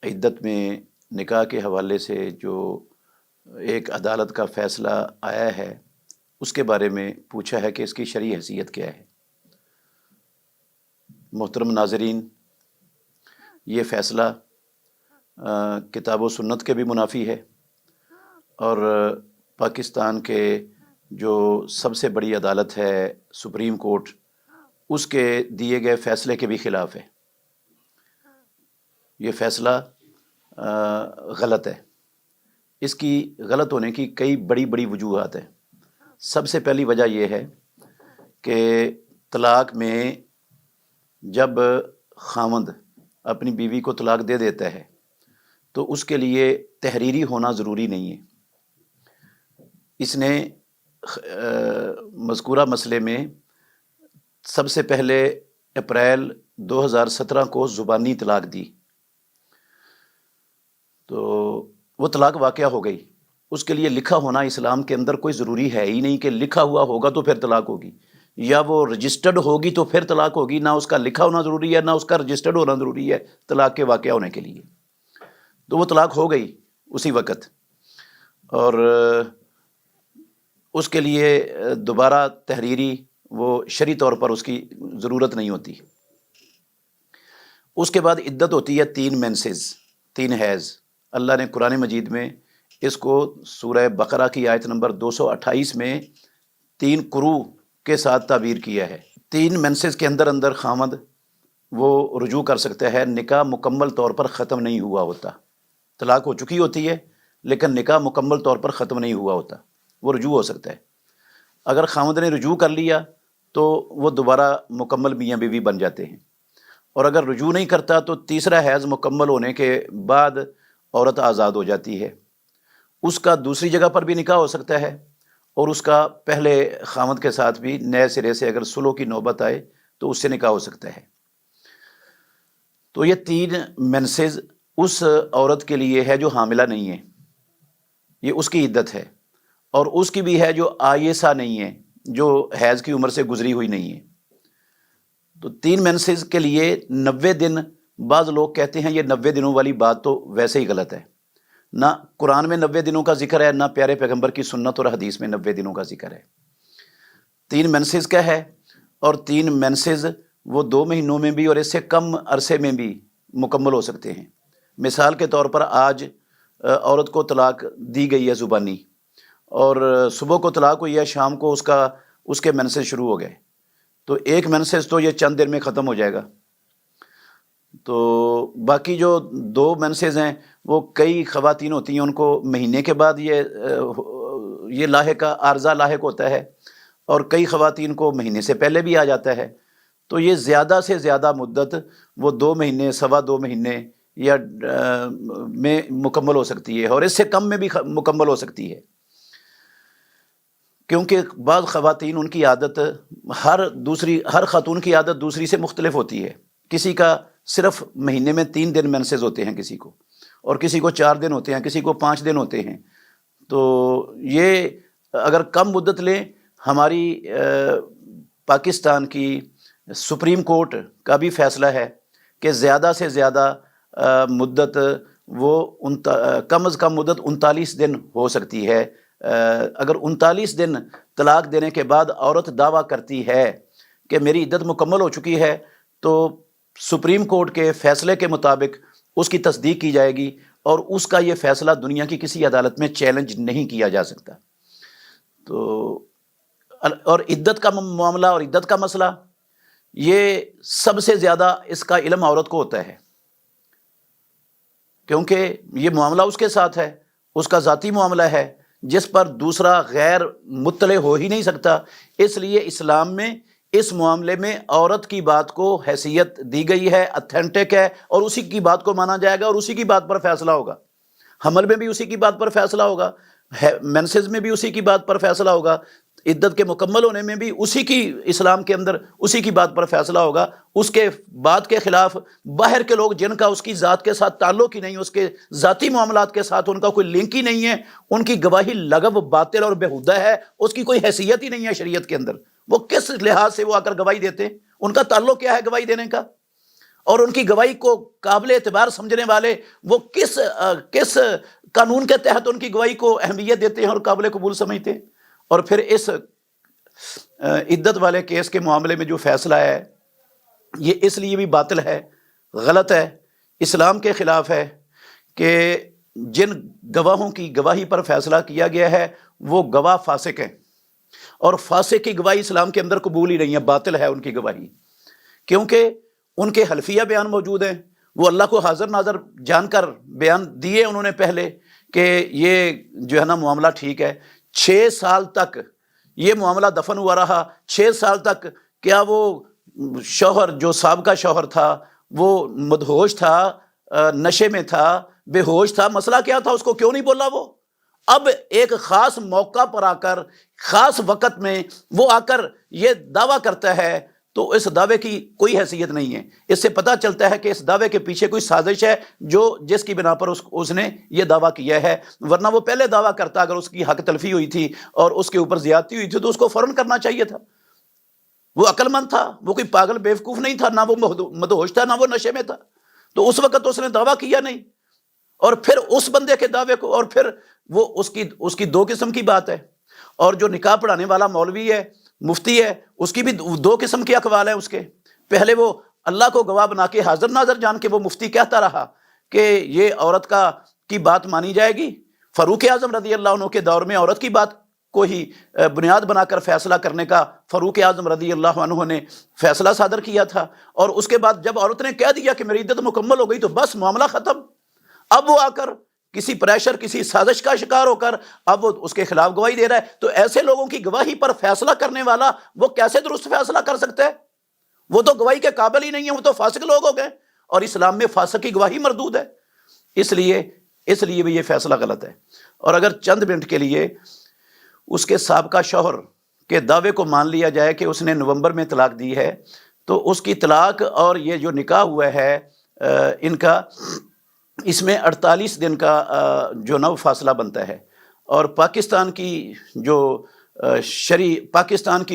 عدت میں نکاح کے حوالے سے جو ایک عدالت کا فیصلہ آیا ہے اس کے بارے میں پوچھا ہے کہ اس کی شرعی حیثیت کیا ہے۔ محترم ناظرین، یہ فیصلہ کتاب و سنت کے بھی منافی ہے اور پاکستان کے جو سب سے بڑی عدالت ہے سپریم کورٹ، اس کے دیے گئے فیصلے کے بھی خلاف ہے۔ یہ فیصلہ غلط ہے۔ اس کی غلط ہونے کی کئی بڑی بڑی وجوہات ہیں۔ سب سے پہلی وجہ یہ ہے کہ طلاق میں جب خاوند اپنی بیوی کو طلاق دے دیتا ہے تو اس کے لیے تحریری ہونا ضروری نہیں ہے۔ اس نے مذکورہ مسئلے میں سب سے پہلے اپریل 2017 کو زبانی طلاق دی، تو وہ طلاق واقعہ ہو گئی۔ اس کے لیے لکھا ہونا اسلام کے اندر کوئی ضروری ہے ہی نہیں کہ لکھا ہوا ہوگا تو پھر طلاق ہوگی، یا وہ رجسٹرڈ ہوگی تو پھر طلاق ہوگی۔ نہ اس کا لکھا ہونا ضروری ہے، نہ اس کا رجسٹرڈ ہونا ضروری ہے طلاق کے واقعہ ہونے کے لیے۔ تو وہ طلاق ہو گئی اسی وقت، اور اس کے لیے دوبارہ تحریری وہ شرعی طور پر اس کی ضرورت نہیں ہوتی۔ اس کے بعد عدت ہوتی ہے 3 مینسز، 3 حیض۔ اللہ نے قرآن مجید میں اس کو سورہ بقرہ کی آیت نمبر 228 میں 3 قروء کے ساتھ تعبیر کیا ہے۔ 3 مینسز کے اندر خامد وہ رجوع کر سکتا ہے، نکاح مکمل طور پر ختم نہیں ہوا ہوتا۔ طلاق ہو چکی ہوتی ہے لیکن نکاح مکمل طور پر ختم نہیں ہوا ہوتا، وہ رجوع ہو سکتا ہے۔ اگر خامد نے رجوع کر لیا تو وہ دوبارہ مکمل میاں بیوی بن جاتے ہیں، اور اگر رجوع نہیں کرتا تو تیسرا حیض مکمل ہونے کے بعد عورت آزاد ہو جاتی ہے۔ اس کا دوسری جگہ پر بھی نکاح ہو سکتا ہے، اور اس کا پہلے خامد کے ساتھ بھی نئے سرے سے اگر صلح کی نوبت آئے تو اس سے نکاح ہو سکتا ہے۔ تو یہ 3 مینسز اس عورت کے لیے ہے جو حاملہ نہیں ہے، یہ اس کی عدت ہے، اور اس کی بھی ہے جو آئسہ نہیں ہے، جو حیض کی عمر سے گزری ہوئی نہیں ہے۔ تو 3 مینسز کے لیے 90 دن، بعض لوگ کہتے ہیں یہ 90 دنوں والی بات تو ویسے ہی غلط ہے۔ نہ قرآن میں 90 دنوں کا ذکر ہے، نہ پیارے پیغمبر کی سنت اور حدیث میں 90 دنوں کا ذکر ہے۔ 3 مینسز کا ہے، اور 3 مینسز وہ 2 مہینوں میں بھی اور اس سے کم عرصے میں بھی مکمل ہو سکتے ہیں۔ مثال کے طور پر آج عورت کو طلاق دی گئی ہے زبانی، اور صبح کو طلاق ہوئی ہے، شام کو اس کے مینسز شروع ہو گئے، تو 1 مینسز تو یہ چند دن میں ختم ہو جائے گا۔ تو باقی جو 2 مینسز ہیں وہ کئی خواتین ہوتی ہیں، ان کو مہینے کے بعد یہ لاحق عارضہ لاحق ہوتا ہے، اور کئی خواتین کو مہینے سے پہلے بھی آ جاتا ہے۔ تو یہ زیادہ سے زیادہ مدت وہ 2 مہینے، 2.25 مہینے یا میں مکمل ہو سکتی ہے، اور اس سے کم میں بھی مکمل ہو سکتی ہے، کیونکہ بعض خواتین ان کی عادت ہر خاتون کی عادت دوسری سے مختلف ہوتی ہے۔ کسی کا صرف مہینے میں 3 دن مینسز ہوتے ہیں کسی کو، اور کسی کو 4 دن ہوتے ہیں، کسی کو 5 دن ہوتے ہیں۔ تو یہ اگر کم مدت لیں، ہماری پاکستان کی سپریم کورٹ کا بھی فیصلہ ہے کہ زیادہ سے زیادہ مدت وہ کم از کم مدت 39 دن ہو سکتی ہے۔ اگر 39 دن طلاق دینے کے بعد عورت دعویٰ کرتی ہے کہ میری عدت مکمل ہو چکی ہے، تو سپریم کورٹ کے فیصلے کے مطابق اس کی تصدیق کی جائے گی، اور اس کا یہ فیصلہ دنیا کی کسی عدالت میں چیلنج نہیں کیا جا سکتا۔ تو اور عدت کا معاملہ اور عدت کا مسئلہ، یہ سب سے زیادہ اس کا علم عورت کو ہوتا ہے، کیونکہ یہ معاملہ اس کے ساتھ ہے، اس کا ذاتی معاملہ ہے جس پر دوسرا غیر مطلع ہو ہی نہیں سکتا۔ اس لیے اسلام میں اس معاملے میں عورت کی بات کو حیثیت دی گئی ہے، اتھینٹک ہے، اور اسی کی بات کو مانا جائے گا، اور اسی کی بات پر فیصلہ ہوگا۔ حمل میں بھی اسی کی بات پر فیصلہ ہوگا، مینسز میں بھی اسی کی بات پر فیصلہ ہوگا، عدت کے مکمل ہونے میں بھی اسی کی، اسلام کے اندر اسی کی بات پر فیصلہ ہوگا۔ اس کے بات کے خلاف باہر کے لوگ جن کا اس کی ذات کے ساتھ تعلق ہی نہیں، اس کے ذاتی معاملات کے ساتھ ان کا کوئی لنک ہی نہیں ہے، ان کی گواہی لغو، باطل اور بیہودہ ہے، اس کی کوئی حیثیت ہی نہیں ہے شریعت کے اندر۔ وہ کس لحاظ سے وہ آ کر گواہی دیتے ہیں؟ ان کا تعلق کیا ہے گواہی دینے کا؟ اور ان کی گواہی کو قابل اعتبار سمجھنے والے وہ کس قانون کے تحت ان کی گواہی کو اہمیت دیتے ہیں اور قابل قبول سمجھتے ہیں؟ اور پھر اس عدت والے کیس کے معاملے میں جو فیصلہ ہے یہ اس لیے بھی باطل ہے، غلط ہے، اسلام کے خلاف ہے کہ جن گواہوں کی گواہی پر فیصلہ کیا گیا ہے وہ گواہ فاسق ہیں، اور فاسق کی گواہی اسلام کے اندر قبول ہی نہیں ہے، باطل ہے ان کی گواہی، کیونکہ ان کے حلفیہ بیان موجود ہیں، وہ اللہ کو حاضر ناظر جان کر بیان دیے انہوں نے پہلے کہ یہ جو ہے نا معاملہ ٹھیک ہے۔ 6 سال تک یہ معاملہ دفن ہوا رہا، 6 سال تک کیا وہ شوہر جو سابقہ شوہر تھا وہ مدہوش تھا، نشے میں تھا، بے ہوش تھا، مسئلہ کیا تھا، اس کو کیوں نہیں بولا وہ؟ اب ایک خاص موقع پر آ کر، خاص وقت میں وہ آ کر یہ دعویٰ کرتا ہے، تو اس دعوے کی کوئی حیثیت نہیں ہے۔ اس سے پتہ چلتا ہے کہ اس دعوے کے پیچھے کوئی سازش ہے جس کی بنا پر اس نے یہ دعویٰ کیا ہے، ورنہ وہ پہلے دعویٰ کرتا اگر اس کی حق تلفی ہوئی تھی اور اس کے اوپر زیادتی ہوئی تھی تو اس کو فوراً کرنا چاہیے تھا۔ وہ عقل مند تھا، وہ کوئی پاگل بیوقوف نہیں تھا، نہ وہ مدہوش تھا، نہ وہ نشے میں تھا، تو اس وقت اس نے دعویٰ کیا نہیں۔ اور پھر اس بندے کے دعوے کو، اور پھر وہ اس کی 2 قسم کی بات ہے، اور جو نکاح پڑھانے والا مولوی ہے، مفتی ہے، اس کی بھی 2 قسم کے اقوال ہیں اس کے۔ پہلے وہ اللہ کو گواہ بنا کے حاضر ناظر جان کے وہ مفتی کہتا رہا کہ یہ عورت کی بات مانی جائے گی۔ فاروق اعظم رضی اللہ عنہ کے دور میں عورت کی بات کو ہی بنیاد بنا کر فیصلہ کرنے کا فاروق اعظم رضی اللہ عنہ نے فیصلہ صادر کیا تھا، اور اس کے بعد جب عورت نے کہہ دیا کہ میری عدت مکمل ہو گئی تو بس معاملہ ختم۔ اب وہ آ کر کسی پریشر، کسی سازش کا شکار ہو کر اب وہ اس کے خلاف گواہی دے رہا ہے، تو ایسے لوگوں کی گواہی پر فیصلہ کرنے والا وہ کیسے درست فیصلہ کر سکتا ہے؟ وہ تو گواہی کے قابل ہی نہیں ہے، وہ تو فاسق لوگ ہو گئے، اور اسلام میں فاسق کی گواہی مردود ہے۔ اس لیے بھی یہ فیصلہ غلط ہے۔ اور اگر چند منٹ کے لیے اس کے سابقہ شوہر کے دعوے کو مان لیا جائے کہ اس نے نومبر میں طلاق دی ہے، تو اس کی طلاق اور یہ جو نکاح ہوا ہے ان کا، اس میں 48 دن کا جو نو فاصلہ بنتا ہے، اور پاکستان کی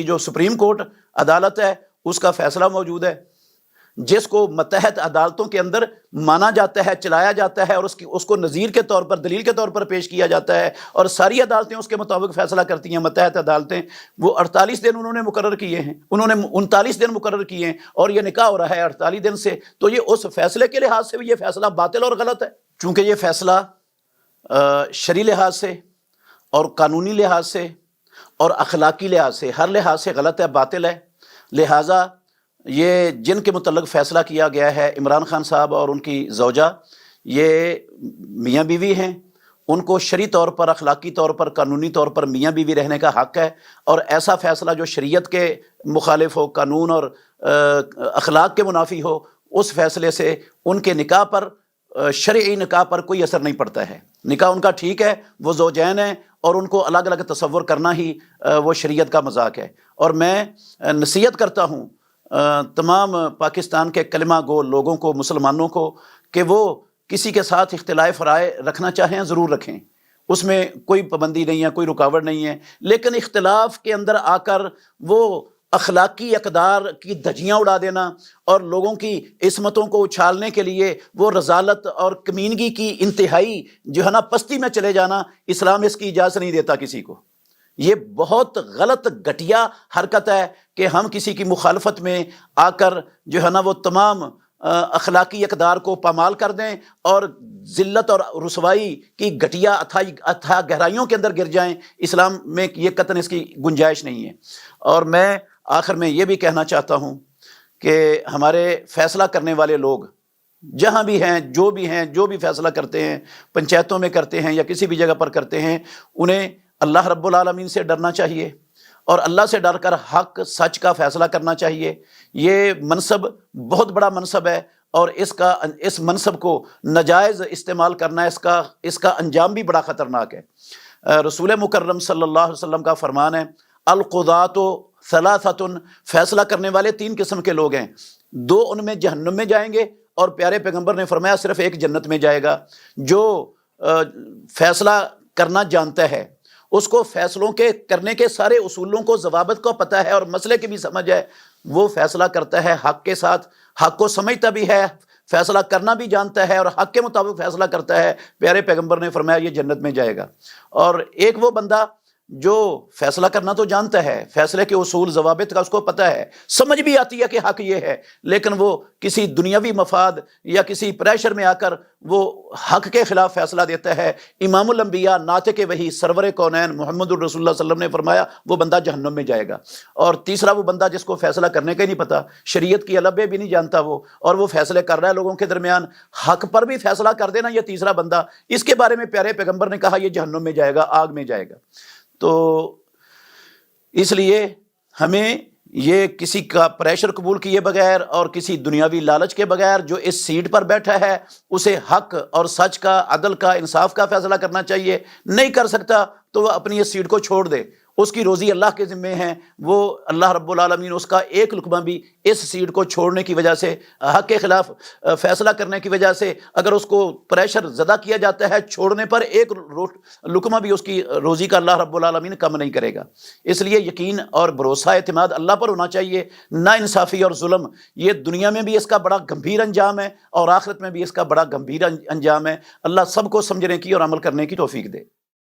جو سپریم کورٹ عدالت ہے اس کا فیصلہ موجود ہے، جس کو متحد عدالتوں کے اندر مانا جاتا ہے، چلایا جاتا ہے، اور اس کو نظیر کے طور پر، دلیل کے طور پر پیش کیا جاتا ہے، اور ساری عدالتیں اس کے مطابق فیصلہ کرتی ہیں۔ متحد عدالتیں وہ 48 دن انہوں نے مقرر کیے ہیں، انہوں نے 39 دن مقرر کیے ہیں، اور یہ نکاح ہو رہا ہے 48 دن سے، تو یہ اس فیصلے کے لحاظ سے بھی یہ فیصلہ باطل اور غلط ہے، چونکہ یہ فیصلہ شرعی لحاظ سے اور قانونی لحاظ سے اور اخلاقی لحاظ سے، ہر لحاظ سے غلط ہے، باطل ہے۔ لہٰذا یہ جن کے متعلق فیصلہ کیا گیا ہے، عمران خان صاحب اور ان کی زوجہ، یہ میاں بیوی ہیں، ان کو شرعی طور پر، اخلاقی طور پر، قانونی طور پر میاں بیوی رہنے کا حق ہے، اور ایسا فیصلہ جو شریعت کے مخالف ہو، قانون اور اخلاق کے منافی ہو، اس فیصلے سے ان کے نکاح پر، شرعی نکاح پر کوئی اثر نہیں پڑتا ہے۔ نکاح ان کا ٹھیک ہے، وہ زوجین ہیں، اور ان کو الگ الگ تصور کرنا ہی وہ شریعت کا مذاق ہے۔ اور میں نصیحت کرتا ہوں تمام پاکستان کے کلمہ گو لوگوں کو، مسلمانوں کو، کہ وہ کسی کے ساتھ اختلاف رائے رکھنا چاہیں ضرور رکھیں، اس میں کوئی پابندی نہیں ہے، کوئی رکاوٹ نہیں ہے، لیکن اختلاف کے اندر آ کر وہ اخلاقی اقدار کی دھجیاں اڑا دینا اور لوگوں کی عصمتوں کو اچھالنے کے لیے وہ رذالت اور کمینگی کی انتہائی جو ہے نا پستی میں چلے جانا، اسلام اس کی اجازت نہیں دیتا کسی کو۔ یہ بہت غلط گھٹیا حرکت ہے کہ ہم کسی کی مخالفت میں آ کر جو ہے نا وہ تمام اخلاقی اقدار کو پامال کر دیں اور ذلت اور رسوائی کی گھٹیا اتھا گہرائیوں کے اندر گر جائیں۔ اسلام میں یہ قطعاً اس کی گنجائش نہیں ہے۔ اور میں آخر میں یہ بھی کہنا چاہتا ہوں کہ ہمارے فیصلہ کرنے والے لوگ جہاں بھی ہیں، جو بھی فیصلہ کرتے ہیں، پنچایتوں میں کرتے ہیں یا کسی بھی جگہ پر کرتے ہیں، انہیں اللہ رب العالمین سے ڈرنا چاہیے اور اللہ سے ڈر کر حق سچ کا فیصلہ کرنا چاہیے۔ یہ منصب بہت بڑا منصب ہے، اور اس منصب کو ناجائز استعمال کرنا، اس کا انجام بھی بڑا خطرناک ہے۔ رسول مکرم صلی اللہ علیہ وسلم کا فرمان ہے، القضاۃ ثلاثۃ، فیصلہ کرنے والے 3 قسم کے لوگ ہیں، 2 ان میں جہنم میں جائیں گے، اور پیارے پیغمبر نے فرمایا صرف 1 جنت میں جائے گا۔ جو فیصلہ کرنا جانتا ہے، اس کو فیصلوں کے کرنے کے سارے اصولوں کو، ضوابط کو پتہ ہے اور مسئلے کی بھی سمجھ ہے، وہ فیصلہ کرتا ہے حق کے ساتھ، حق کو سمجھتا بھی ہے، فیصلہ کرنا بھی جانتا ہے اور حق کے مطابق فیصلہ کرتا ہے، پیارے پیغمبر نے فرمایا یہ جنت میں جائے گا۔ اور ایک وہ بندہ جو فیصلہ کرنا تو جانتا ہے، فیصلے کے اصول ضوابط کا اس کو پتہ ہے، سمجھ بھی آتی ہے کہ حق یہ ہے، لیکن وہ کسی دنیاوی مفاد یا کسی پریشر میں آ کر وہ حق کے خلاف فیصلہ دیتا ہے۔ امام الانبیاء ناطق وحی سرور کونین محمد الرسول اللہ صلی اللہ علیہ وسلم نے فرمایا وہ بندہ جہنم میں جائے گا۔ اور تیسرا وہ بندہ جس کو فیصلہ کرنے کا ہی نہیں پتہ، شریعت کی البے بھی نہیں جانتا وہ، اور وہ فیصلے کر رہا ہے لوگوں کے درمیان، حق پر بھی فیصلہ کر دینا یہ تیسرا بندہ، اس کے بارے میں پیارے پیغمبر نے کہا یہ جہنم میں جائے گا، آگ میں جائے گا۔ تو اس لیے ہمیں یہ کسی کا پریشر قبول کیے بغیر اور کسی دنیاوی لالچ کے بغیر جو اس سیٹ پر بیٹھا ہے اسے حق اور سچ کا، عدل کا، انصاف کا فیصلہ کرنا چاہیے۔ نہیں کر سکتا تو وہ اپنی اس سیٹ کو چھوڑ دے، اس کی روزی اللہ کے ذمے ہیں، وہ اللہ رب العالمین اس کا ایک لقمہ بھی اس سیٹ کو چھوڑنے کی وجہ سے، حق کے خلاف فیصلہ کرنے کی وجہ سے اگر اس کو پریشر زدہ کیا جاتا ہے، چھوڑنے پر ایک لقمہ بھی اس کی روزی کا اللہ رب العالمین کم نہیں کرے گا۔ اس لیے یقین اور بھروسہ اعتماد اللہ پر ہونا چاہیے۔ نا انصافی اور ظلم یہ دنیا میں بھی اس کا بڑا گمبھیر انجام ہے اور آخرت میں بھی اس کا بڑا گمبھیر انجام ہے۔ اللہ سب کو سمجھنے کی اور عمل کرنے کی توفیق دے۔